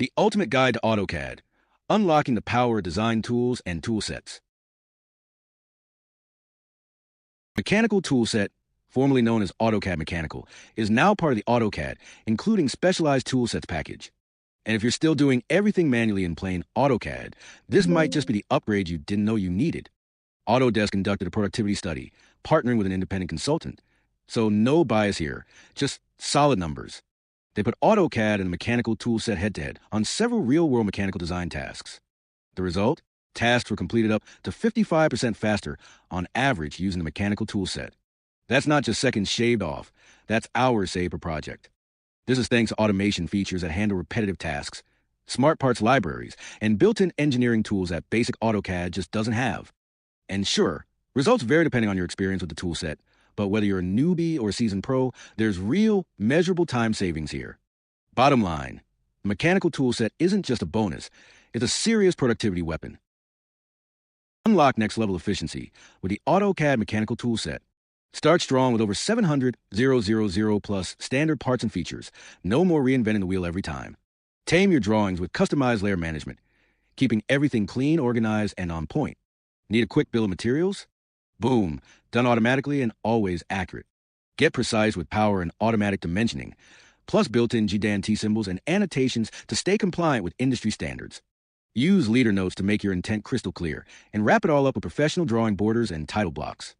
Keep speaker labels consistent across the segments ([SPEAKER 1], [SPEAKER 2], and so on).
[SPEAKER 1] The ultimate guide to AutoCAD, unlocking the power of design tools and toolsets. Mechanical Toolset, formerly known as AutoCAD Mechanical, is now part of the AutoCAD, including specialized toolsets package. And if you're still doing everything manually in plain AutoCAD, this might just be the upgrade you didn't know you needed. Autodesk conducted a productivity study, partnering with an independent consultant. So no bias here, just solid numbers. They put AutoCAD and Mechanical Toolset head-to-head on several real-world mechanical design tasks. The result? Tasks were completed up to 55% faster on average using the Mechanical Toolset. That's not just seconds shaved off, that's hours saved per project. This is thanks to automation features that handle repetitive tasks, smart parts libraries, and built-in engineering tools that basic AutoCAD just doesn't have. And sure, results vary depending on your experience with the toolset, but whether you're a newbie or a seasoned pro, there's real, measurable time savings here. Bottom line, the Mechanical Toolset isn't just a bonus, it's a serious productivity weapon. Unlock next-level efficiency with the AutoCAD Mechanical Toolset. Start strong with over 700,000 plus standard parts and features. No more reinventing the wheel every time. Tame your drawings with customized layer management, keeping everything clean, organized, and on point. Need a quick bill of materials? Boom, done automatically and always accurate. Get precise with power and automatic dimensioning, plus built-in GDAN-T symbols and annotations to stay compliant with industry standards. Use leader notes to make your intent crystal clear, and wrap it all up with professional drawing borders and title blocks.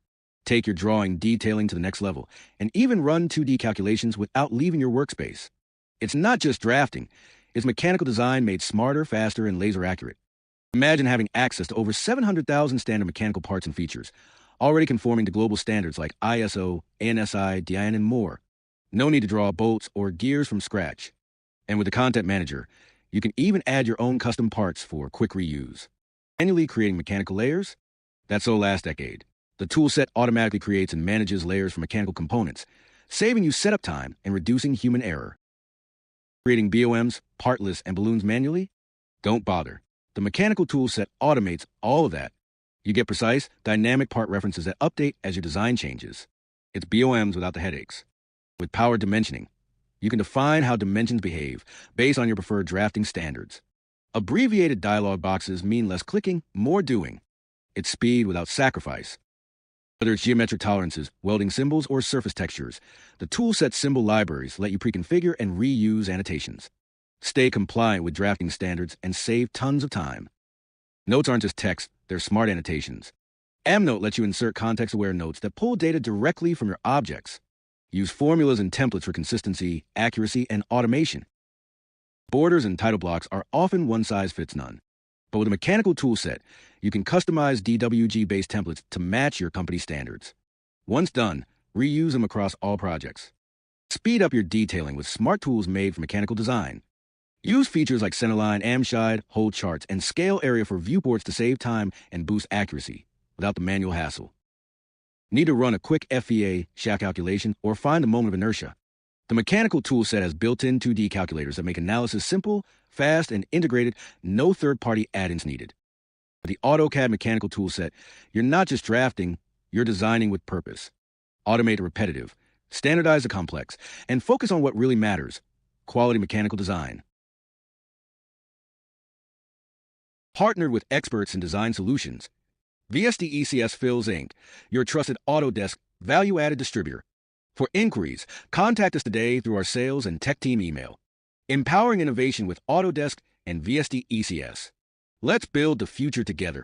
[SPEAKER 1] Take your drawing detailing to the next level, and even run 2D calculations without leaving your workspace. It's not just drafting, it's mechanical design made smarter, faster, and laser accurate. Imagine having access to over 700,000 standard mechanical parts and features, already conforming to global standards like ISO, ANSI, DIN, and more. No need to draw bolts or gears from scratch. And with the Content Manager, you can even add your own custom parts for quick reuse. Manually creating mechanical layers? That's so last decade. The toolset automatically creates and manages layers for mechanical components, saving you setup time and reducing human error. Creating BOMs, part lists, and balloons manually? Don't bother. The Mechanical Toolset automates all of that. You get precise, dynamic part references that update as your design changes. It's BOMs without the headaches. With power dimensioning, you can define how dimensions behave based on your preferred drafting standards. Abbreviated dialog boxes mean less clicking, more doing. It's speed without sacrifice. Whether it's geometric tolerances, welding symbols, or surface textures, the toolset symbol libraries let you pre-configure and reuse annotations. Stay compliant with drafting standards and save tons of time. Notes aren't just text, they're smart annotations. EndNote lets you insert context-aware notes that pull data directly from your objects. Use formulas and templates for consistency, accuracy, and automation. Borders and title blocks are often one-size-fits-none. But with a Mechanical Toolset, you can customize DWG-based templates to match your company standards. Once done, reuse them across all projects. Speed up your detailing with smart tools made for mechanical design. Use features like centerline, Amshide, hold charts, and scale area for viewports to save time and boost accuracy without the manual hassle. Need to run a quick FEA, shaft calculation, or find a moment of inertia? The Mechanical Toolset has built-in 2D calculators that make analysis simple, fast, and integrated, no third-party add-ins needed. With the AutoCAD Mechanical Toolset, you're not just drafting, you're designing with purpose. Automate the repetitive, standardize the complex, and focus on what really matters: quality mechanical design. Partnered with experts in design solutions, VSD ECS Fills Inc., your trusted Autodesk value-added distributor. For inquiries, contact us today through our sales and tech team email. Empowering innovation with Autodesk and VSD ECS. Let's build the future together.